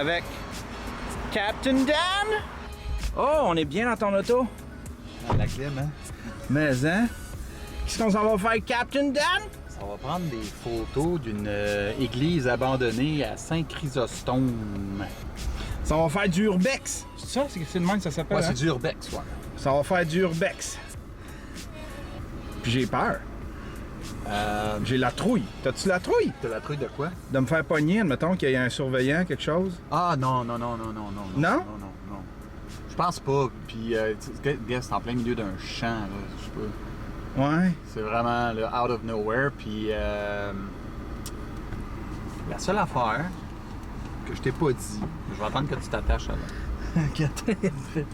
avec Captain Dan. Oh, on est bien dans ton auto. Dans la clim, hein? Mais, hein? Qu'est-ce qu'on s'en va faire, Captain Dan? On va prendre des photos d'une église abandonnée à Saint-Chrysostome. Ça va faire du urbex. C'est ça? C'est le même que ça s'appelle? Ouais, hein? c'est du urbex, ouais. Ça va faire du urbex. Puis j'ai peur. J'ai la trouille. T'as-tu la trouille? T'as la trouille de quoi? De me faire pogner, admettons qu'il y a un surveillant, quelque chose? Ah, non. Non? Non. Je pense pas. Puis, c'est en plein milieu d'un champ, là. Je sais pas. Ouais. C'est vraiment là, out of nowhere. Puis, la seule affaire que je t'ai pas dit, je vais attendre que tu t'attaches à là.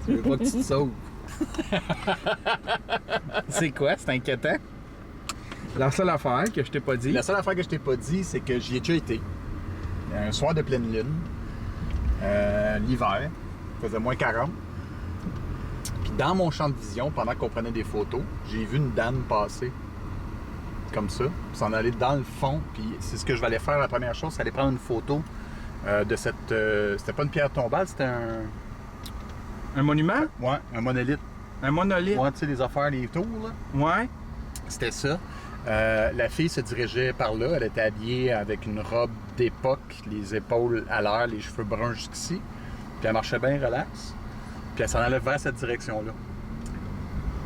Je veux pas que tu te sauves. C'est quoi? C'est inquiétant? La seule affaire que je t'ai pas dit. La seule affaire que je t'ai pas dit, c'est que j'y ai déjà été. Un soir de pleine lune, l'hiver, il faisait moins 40. Puis dans mon champ de vision, pendant qu'on prenait des photos, j'ai vu une dame passer comme ça, puis s'en aller dans le fond. Puis c'est ce que je vais aller faire. La première chose, c'est aller prendre une photo de cette... c'était pas une pierre tombale, c'était un... Un monument? Ouais, un monolithe. Un monolithe? Ouais, tu sais, les affaires, les tours, là. Ouais. C'était ça. La fille se dirigeait par là. Elle était habillée avec une robe d'époque, les épaules à l'air, les cheveux bruns jusqu'ici. Puis elle marchait bien relax. Puis elle s'en allait vers cette direction-là.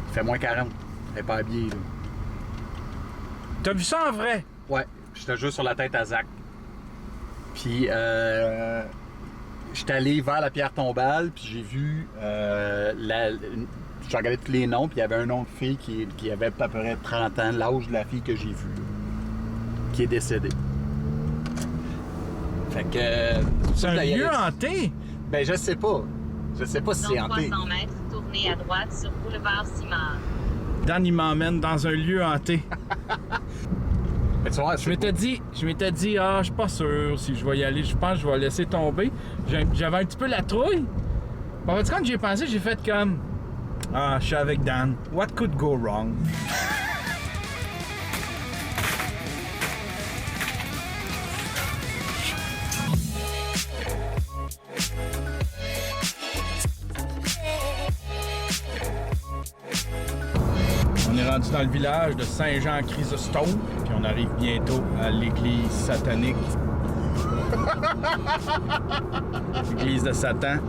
Il fait moins 40. Elle n'est pas habillée, là. T'as vu ça en vrai? Ouais. J'étais juste sur la tête à Zach. Puis j'étais allé vers la pierre tombale, puis j'ai vu j'ai regardé tous les noms, puis il y avait un nom de fille qui avait à peu près 30 ans, l'âge de la fille que j'ai vue, qui est décédée. Fait que... C'est un lieu hanté? Ben, je sais pas. Je sais pas si c'est Dans hanté. 300 mètres, tournez à droite sur boulevard Simard. Dan, il m'emmène dans un lieu hanté. Mais tu vois, Je m'étais dit, ah, je suis pas sûr si je vais y aller. Je pense que je vais laisser tomber. J'avais un petit peu la trouille. En fait, quand j'y ai pensé, j'ai fait comme, ah, je suis avec Dan. What could go wrong? On est rendu dans le village de Saint-Jean-Chrysostome, puis on arrive bientôt à l'église satanique. L'église de Satan.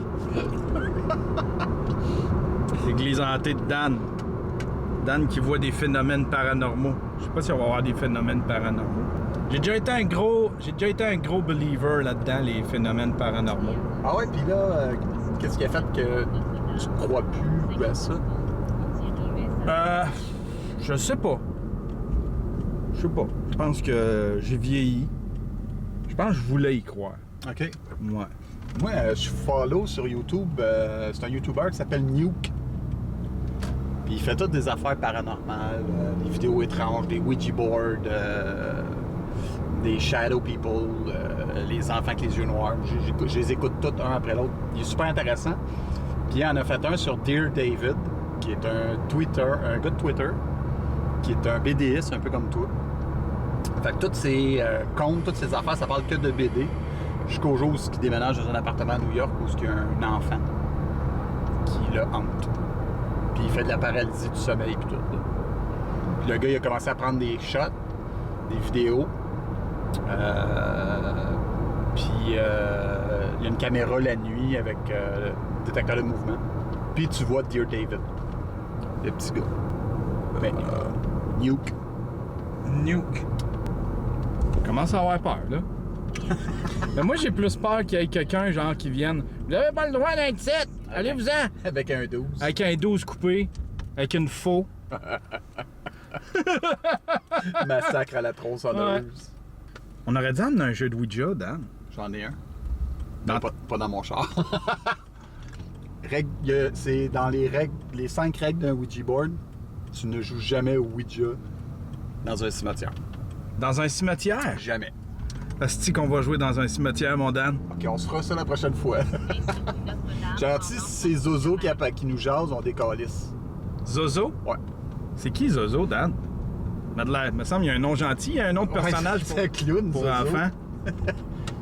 L'église hantée de Dan. Dan qui voit des phénomènes paranormaux. Je sais pas si on va avoir des phénomènes paranormaux. J'ai déjà été un gros believer là-dedans, les phénomènes paranormaux. Ah ouais, puis là, qu'est-ce qui a fait que tu crois plus à ça? Je sais pas. Je sais pas. Je pense que j'ai vieilli. Je pense que je voulais y croire. OK. Ouais. Moi, je follow sur YouTube. C'est un YouTuber qui s'appelle Nuke. Puis il fait toutes des affaires paranormales, des vidéos étranges, des Ouija boards, des Shadow People, les enfants avec les yeux noirs. Je les écoute tous un après l'autre. Il est super intéressant. Puis il en a fait un sur Dear David, qui est un gars de Twitter, qui est un BDiste, un peu comme toi. Fait que tous ces comptes, toutes ces affaires, ça parle que de BD, jusqu'au jour où il déménage dans un appartement à New York où il y a un enfant qui le hante. Puis il fait de la paralysie du sommeil puis tout. Là. Puis le gars, il a commencé à prendre des shots, des vidéos. Puis il y a une caméra la nuit avec détecteur de mouvement. Puis tu vois Dear David, le petit gars. Ben, Nuke. Nuke. Je commence à avoir peur, là. Mais moi, j'ai plus peur qu'il y ait quelqu'un, genre, qui vienne. Vous avez pas le droit d'être ici! Allez-vous-en! Avec un 12. Avec un 12 coupé, avec une faux. Massacre à la tronçonneuse. Ouais. On aurait dû emmener un jeu de Ouija, Dan. J'en ai un. Dans- Pas dans mon char. C'est dans les 5 règles d'un Ouija board. Tu ne joues jamais au Ouija dans un cimetière. Dans un cimetière? Jamais. Est-ce qu'on va jouer dans un cimetière, mon Dan? Ok, on se fera ça la prochaine fois. Gentil, si c'est Zozo qui nous jase, on décalisse. Zozo? Ouais. C'est qui Zozo, Dan? Madeleine, me semble qu'il y a un nom gentil, il y a un nom de personnage Ouais, c'est un clown, pour Zozo. enfants.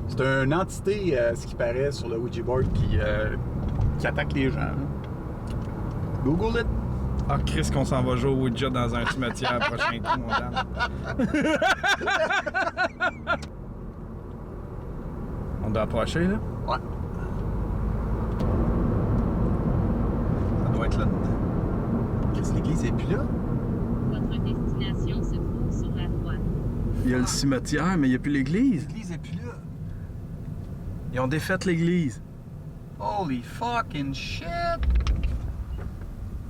C'est C'est une entité, ce qui paraît, sur le Ouija board qui attaque les gens. Là. Google it. Ah, Chris, qu'on s'en va jouer au Ouija dans un cimetière prochain coup, mon Dan. On doit approcher, là? Ouais. Ça doit être là-dedans. Qu'est-ce que l'église est plus là? Votre destination se trouve sur la droite. Il y a le cimetière, mais il n'y a plus l'église. L'église est plus là. Ils ont défait l'église. Holy fucking shit!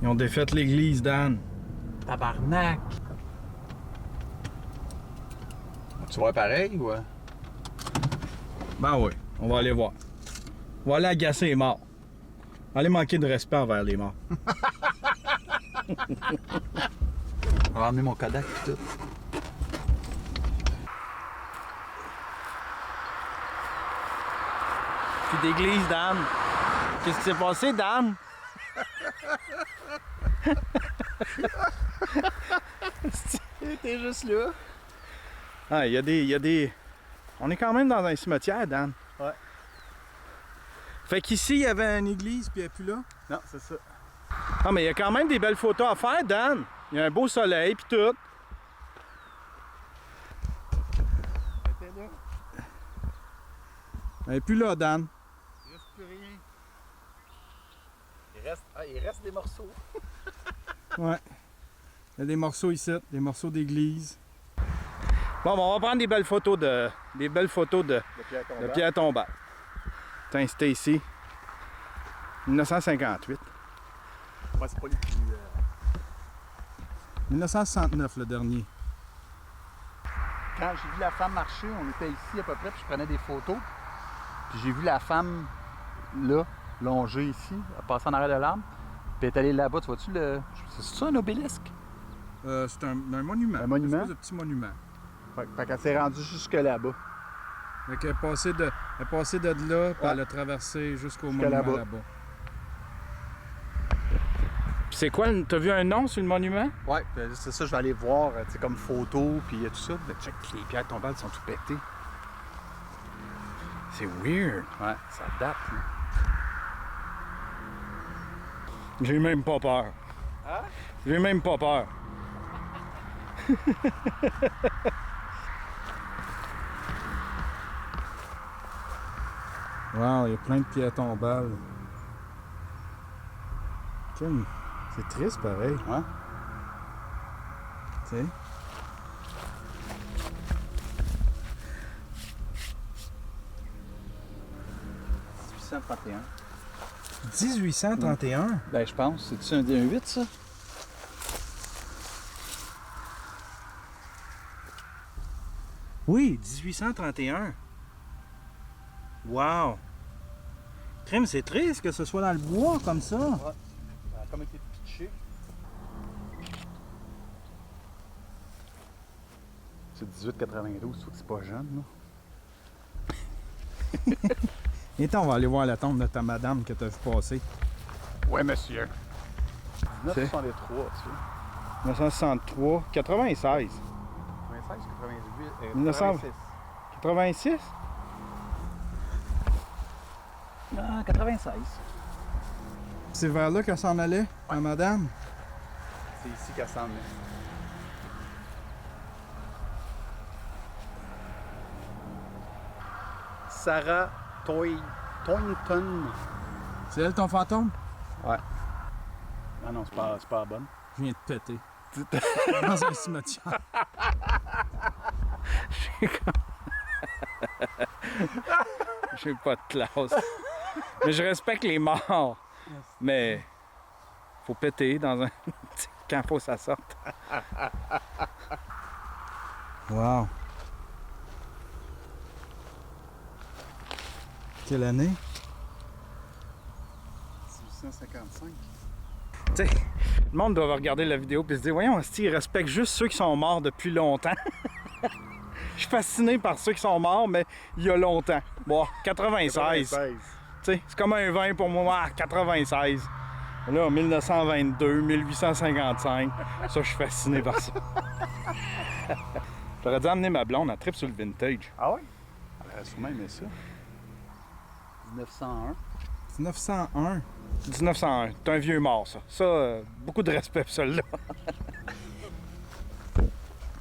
Ils ont défait l'église, Dan. Tabarnak! Tu vois pareil ou? Ben oui, on va aller voir. On va aller agacer les morts. On va aller manquer de respect envers les morts. On va emmener mon Kodak et tout. Plus d'église, Dan. Qu'est-ce qui s'est passé, Dan? T'es juste là. Ah, il y a des... On est quand même dans un cimetière, Dan. Ouais. Fait qu'ici, il y avait une église, puis elle n'est plus là. Non, c'est ça. Ah, mais il y a quand même des belles photos à faire, Dan. Il y a un beau soleil, puis tout. Elle n'est plus là, Dan. Il reste plus rien. Il reste des morceaux. Ouais. Il y a des morceaux ici, des morceaux d'église. Bon, on va prendre des belles photos de pierre tombale. Tiens, c'était ici. 1958. Ouais, c'est pas les plus... 1969, le dernier. Quand j'ai vu la femme marcher, on était ici à peu près, puis je prenais des photos. Puis j'ai vu la femme, là, longée ici, passer en arrière de l'arbre. Puis elle est allée là-bas, tu vois-tu le... C'est ça, un obélisque? C'est un monument. Un monument? Une espèce de petit monument. Fait qu'elle s'est rendue jusque là-bas. Fait qu'elle est passée de là, puis elle a traversé jusqu'au Jusqu'à monument là-bas. Puis c'est quoi, t'as vu un nom sur le monument? Ouais, c'est ça, je vais aller voir, tu sais, comme photo, puis tout ça. Ben, check, les pierres tombales sont tout pétées. C'est weird. Ouais, ça date. Hein? J'ai même pas peur. Hein? J'ai même pas peur. Wow, il y a plein de pierres tombales. C'est triste pareil. Ouais. Tu sais? « 1831? Ben, je pense. C'est-tu un 8, ça? Oui, 1831. Wow! Crème, c'est triste que ce soit dans le bois comme ça. Ouais. Ça a comme été pitché. C'est 1892, sauf que c'est pas jeune, là. Et on va aller voir la tombe de ta madame que tu as vu passer. Ouais, monsieur. 1963, tu sais. 1963, 96. 96, 98, 1900. 86? Ah, 96. C'est vers là qu'elle s'en allait, ta madame? C'est ici qu'elle s'en est. Sarah Toynton. C'est elle ton fantôme? Ouais. Ah non, c'est pas la bonne. Je viens de péter. Dans un cimetière. J'ai pas de classe. Mais je respecte les morts. Mais faut péter dans un... quand faut que ça sorte. Wow. Quelle année? 1855. Tu sais, le monde doit regarder la vidéo et se dire, voyons, ils respectent juste ceux qui sont morts depuis longtemps. Je suis fasciné par ceux qui sont morts, mais il y a longtemps. Bon, 96. Tu sais, c'est comme un vin pour moi, 96. Là, 1922, 1855. Ça, je suis fasciné par ça. J'aurais dû amener ma blonde, elle tripe sur le vintage. Ah oui? Sûrement aimé ça. 1901. 1901. 1901. T'es un vieux mort, ça. Ça, beaucoup de respect pour celui-là.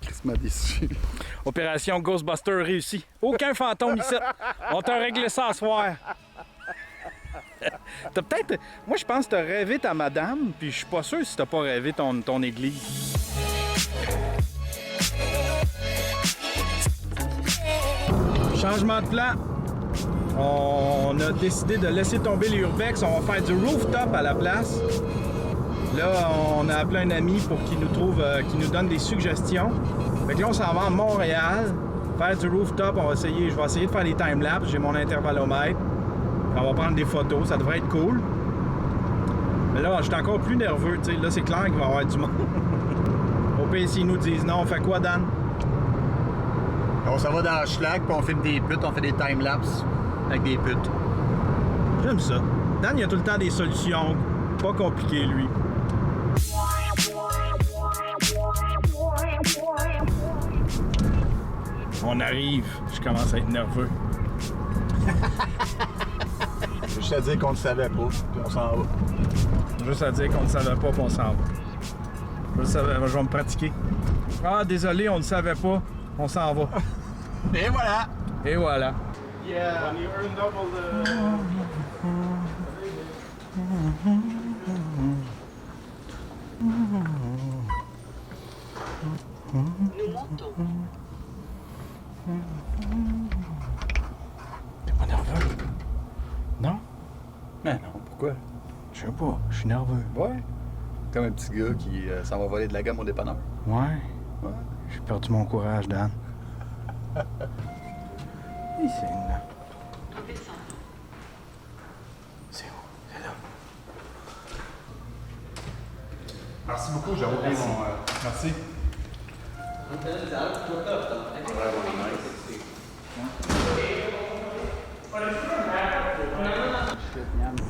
Chris m'a déçu. Opération Ghostbuster réussie. Aucun fantôme ici. On t'a réglé ça à soir. T'as peut-être... Moi, je pense que t'as rêvé ta madame, puis je suis pas sûr si t'as pas rêvé ton église. Changement de plan. On a décidé de laisser tomber les urbex. On va faire du rooftop à la place. Là, on a appelé un ami pour qu'il nous trouve, qu'il nous donne des suggestions. Fait que là, on s'en va à Montréal, faire du rooftop. Je vais essayer de faire des timelapses. J'ai mon intervallomètre. On va prendre des photos. Ça devrait être cool. Mais là, je suis encore plus nerveux. T'sais. Là, c'est clair qu'il va y avoir du monde. Au pire, s'ils nous disent non, on fait quoi, Dan? On s'en va dans le schlag, puis on filme des putes, on fait des timelapses avec des putes. J'aime ça. Dan, il a tout le temps des solutions. Pas compliqué, lui. On arrive. Je commence à être nerveux. Juste à dire qu'on ne savait pas, puis on s'en va. Juste à dire qu'on ne savait pas, puis on s'en va. Je vais me pratiquer. Ah, désolé, on ne savait pas. On s'en va. Et voilà! Et voilà. Yeah! When you earn double Nous montons. T'es pas nerveux? Non? Mais non, pourquoi? Je sais pas, je suis nerveux. Ouais. Comme un petit gars qui s'en va voler de la gamme au dépanneur. Ouais. Ouais. J'ai perdu mon courage, Dan. Ici, là. C'est où? C'est là. Merci beaucoup, j'ai oublié mon... Merci.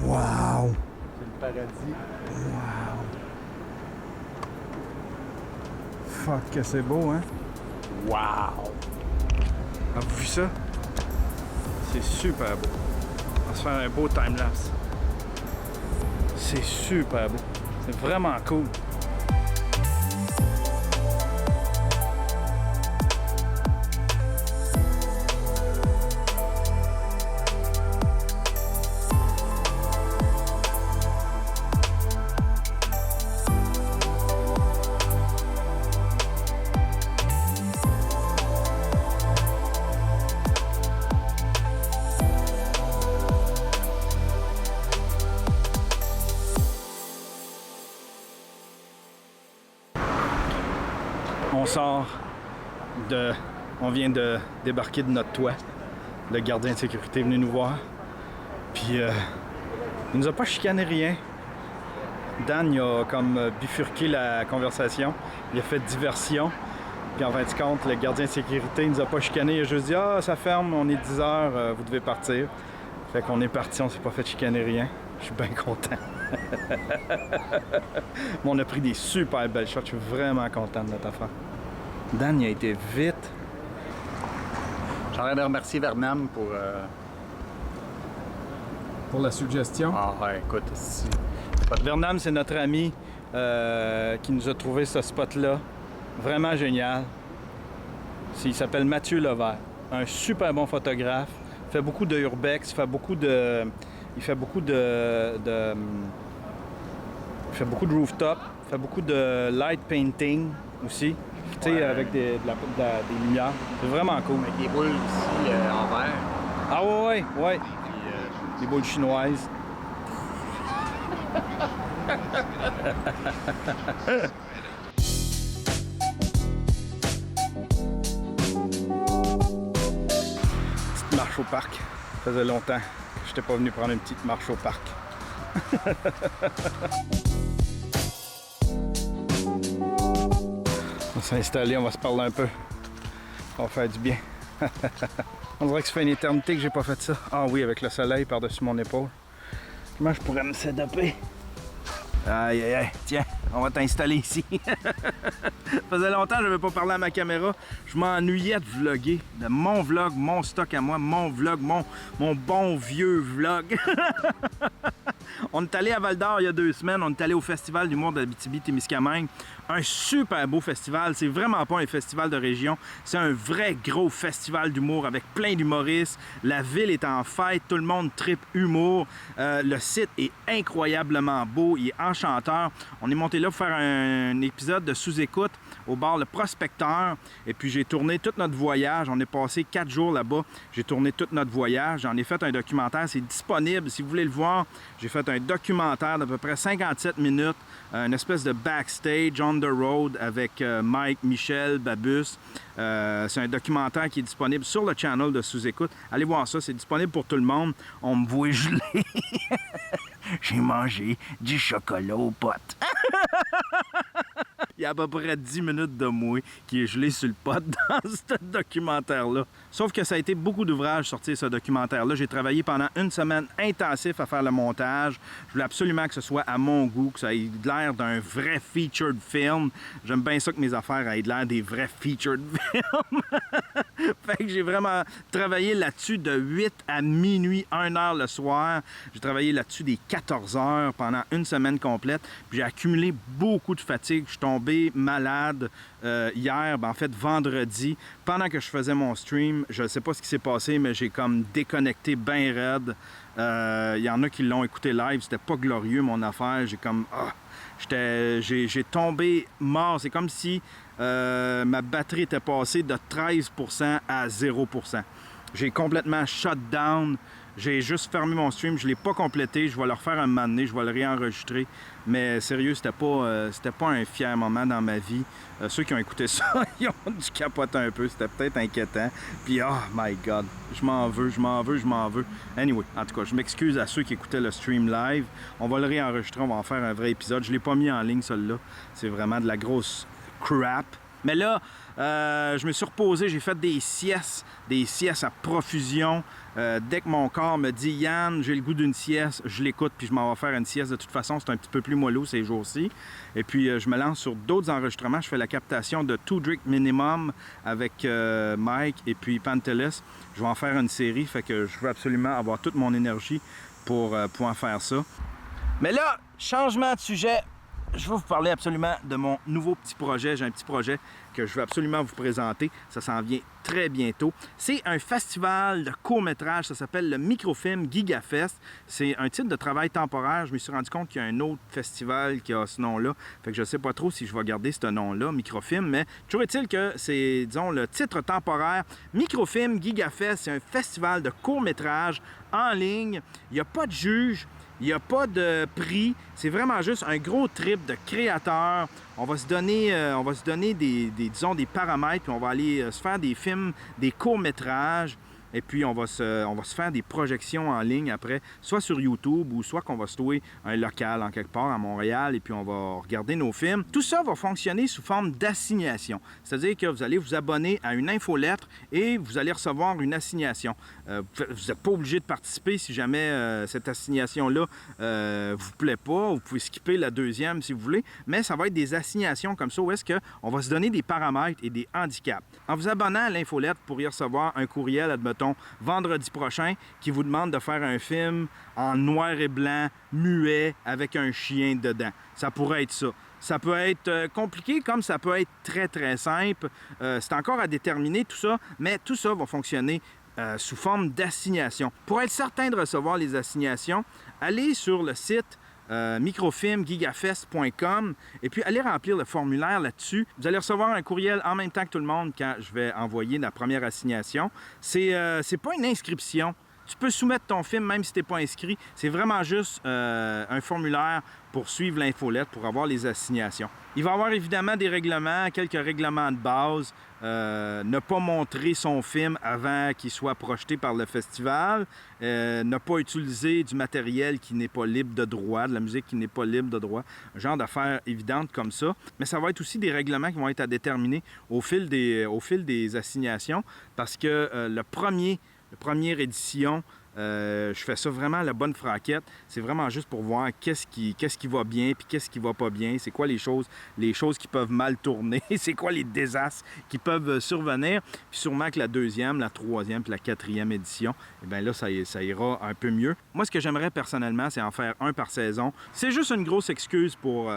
Wow! C'est le paradis. Wow! Fuck que c'est beau, hein? Wow! Avez-vous vu ça? C'est super beau. On va se faire un beau timelapse. C'est super beau. C'est vraiment cool. On sort de... On vient de débarquer de notre toit. Le gardien de sécurité est venu nous voir. Puis il nous a pas chicané rien. Dan il a comme bifurqué la conversation. Il a fait diversion. Puis en fin de compte, le gardien de sécurité il nous a pas chicané. Il a juste dit « Ah, ça ferme, on est 10 heures, vous devez partir. » Fait qu'on est parti, on s'est pas fait chicaner rien. Je suis bien content. Mais on a pris des super belles shots. Je suis vraiment content de notre affaire. Dan, il a été vite. J'aimerais de remercier Vernam Pour la suggestion. Ah ouais, écoute, si... Vernam, c'est notre ami qui nous a trouvé ce spot-là. Vraiment génial. Il s'appelle Mathieu Levert. Un super bon photographe. Il fait beaucoup de urbex, il fait beaucoup de rooftop, il fait beaucoup de light painting aussi. Tu sais, avec des lumières. C'est vraiment cool. Avec des boules ici en verre. Ah ouais. Puis, Des boules chinoises. Petite marche au parc. Ça faisait longtemps que je n'étais pas venu prendre une petite marche au parc. On va s'installer, on va se parler un peu. Ça va faire du bien. On dirait que ça fait une éternité que j'ai pas fait ça. Ah oui, avec le soleil par-dessus mon épaule. Comment je pourrais me sédaper? Aïe, aïe, aïe, tiens. On va t'installer ici. Ça faisait longtemps que je n'avais pas parlé à ma caméra. Je m'ennuyais de vlogger. De mon vlog, mon stock à moi, mon vlog, mon bon vieux vlog. On est allé à Val-d'Or il y a 2 semaines. On est allé au Festival d'humour d'Abitibi-Témiscamingue. Un super beau festival. C'est vraiment pas un festival de région. C'est un vrai gros festival d'humour avec plein d'humoristes. La ville est en fête. Tout le monde tripe humour. Le site est incroyablement beau. Il est enchanteur. On est monté là pour faire un épisode de sous-écoute au bar Le Prospecteur. Et puis j'ai tourné tout notre voyage. On est passé 4 jours là-bas. J'ai tourné tout notre voyage. J'en ai fait un documentaire. C'est disponible. Si vous voulez le voir, j'ai fait un documentaire d'à peu près 57 minutes. Une espèce de backstage on the road avec Mike, Michel, Babus. C'est un documentaire qui est disponible sur le channel de Sous-Écoute. Allez voir ça, c'est disponible pour tout le monde. On me voit geler. J'ai mangé du chocolat aux potes. Il y a à peu près 10 minutes de moi qui est gelé sur le pot dans ce documentaire-là. Sauf que ça a été beaucoup d'ouvrages sortir ce documentaire-là. J'ai travaillé pendant 1 semaine intensif à faire le montage. Je voulais absolument que ce soit à mon goût, que ça ait l'air d'un vrai featured film. J'aime bien ça que mes affaires aient l'air des vrais featured films. Fait que j'ai vraiment travaillé là-dessus de 8 à minuit, 1 heure le soir. J'ai travaillé là-dessus des 14 heures pendant 1 semaine complète. Puis j'ai accumulé beaucoup de fatigue. Je suis tombé malade hier, en fait vendredi, pendant que je faisais mon stream. Je ne sais pas ce qui s'est passé, mais j'ai comme déconnecté bien raide. Il y en a qui l'ont écouté live, c'était pas glorieux mon affaire. J'ai comme... j'ai tombé mort. C'est comme si ma batterie était passée de 13% à 0%. J'ai complètement shut down. J'ai juste fermé mon stream, je ne l'ai pas complété. Je vais le refaire un moment donné, je vais le réenregistrer. Mais sérieux, c'était pas un fier moment dans ma vie. Ceux qui ont écouté ça, ils ont dû capoter un peu. C'était peut-être inquiétant. Puis, oh my God, je m'en veux. Anyway, en tout cas, je m'excuse à ceux qui écoutaient le stream live. On va le réenregistrer, on va en faire un vrai épisode. Je ne l'ai pas mis en ligne, celui-là. C'est vraiment de la grosse crap. Mais là, je me suis reposé, j'ai fait des siestes à profusion. Dès que mon corps me dit « Yann, j'ai le goût d'une sieste », je l'écoute puis je m'en vais faire une sieste. De toute façon, c'est un petit peu plus mollo ces jours-ci. Et puis, je me lance sur d'autres enregistrements. Je fais la captation de Two Drink Minimum avec Mike et puis Pantelis. Je vais en faire une série, fait que je veux absolument avoir toute mon énergie pour pouvoir faire ça. Mais là, changement de sujet. Je vais vous parler absolument de mon nouveau petit projet. J'ai un petit projet que je veux absolument vous présenter. Ça s'en vient très bientôt. C'est un festival de court-métrage. Ça s'appelle le Microfilm Gigafest. C'est un titre de travail temporaire. Je me suis rendu compte qu'il y a un autre festival qui a ce nom-là. Fait que je ne sais pas trop si je vais garder ce nom-là, Microfilm. Mais toujours est-il que c'est, disons, le titre temporaire. Microfilm Gigafest, c'est un festival de court-métrage en ligne. Il n'y a pas de juge. Il n'y a pas de prix, c'est vraiment juste un gros trip de créateurs. On va se donner des paramètres, puis on va aller se faire des films, des courts-métrages. Et puis, on va se faire des projections en ligne après, soit sur YouTube ou soit qu'on va se louer un local en quelque part à Montréal et puis on va regarder nos films. Tout ça va fonctionner sous forme d'assignation. C'est-à-dire que vous allez vous abonner à une infolettre et vous allez recevoir une assignation. Vous n'êtes pas obligé de participer si jamais cette assignation-là ne vous plaît pas. Vous pouvez skipper la deuxième si vous voulez, mais ça va être des assignations comme ça où est-ce qu'on va se donner des paramètres et des handicaps. En vous abonnant à l'infolettre, vous pourriez recevoir un courriel, admettons, vendredi prochain, qui vous demande de faire un film en noir et blanc, muet, avec un chien dedans. Ça pourrait être ça. Ça peut être compliqué comme ça peut être très, très simple. C'est encore à déterminer tout ça, mais tout ça va fonctionner sous forme d'assignation. Pour être certain de recevoir les assignations, allez sur le site microfilmgigafest.com et puis allez remplir le formulaire là-dessus. Vous allez recevoir un courriel en même temps que tout le monde quand je vais envoyer la première assignation. C'est pas une inscription. Tu peux soumettre ton film même si tu n'es pas inscrit. C'est vraiment juste un formulaire pour suivre l'infolettre, pour avoir les assignations. Il va y avoir évidemment des règlements, quelques règlements de base. Ne pas montrer son film avant qu'il soit projeté par le festival. Ne pas utiliser du matériel qui n'est pas libre de droit, de la musique qui n'est pas libre de droit. Un genre d'affaires évidentes comme ça. Mais ça va être aussi des règlements qui vont être à déterminer au fil des assignations parce que la première édition Je fais ça vraiment à la bonne franquette. C'est vraiment juste pour voir qu'est-ce qui va bien puis qu'est-ce qui va pas bien. C'est quoi les choses qui peuvent mal tourner. C'est quoi les désastres qui peuvent survenir. Puis sûrement que la deuxième, la troisième puis la quatrième édition, eh bien là, ça ira un peu mieux. Moi, ce que j'aimerais personnellement, c'est en faire un par saison. C'est juste une grosse excuse pour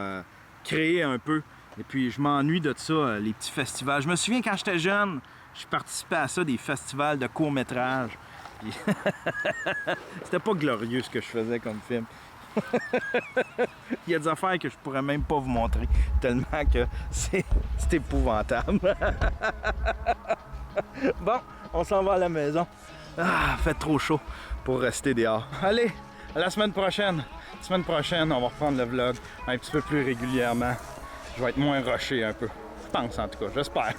créer un peu. Et puis, je m'ennuie de ça, les petits festivals. Je me souviens quand j'étais jeune, je participais à ça, des festivals de courts-métrages. C'était pas glorieux ce que je faisais comme film. Il y a des affaires que je pourrais même pas vous montrer, tellement que c'est épouvantable. Bon, on s'en va à la maison. Ah, fait trop chaud pour rester dehors. Allez, à la semaine prochaine. La semaine prochaine, on va reprendre le vlog un petit peu plus régulièrement. Je vais être moins rushé un peu. Je pense en tout cas, j'espère.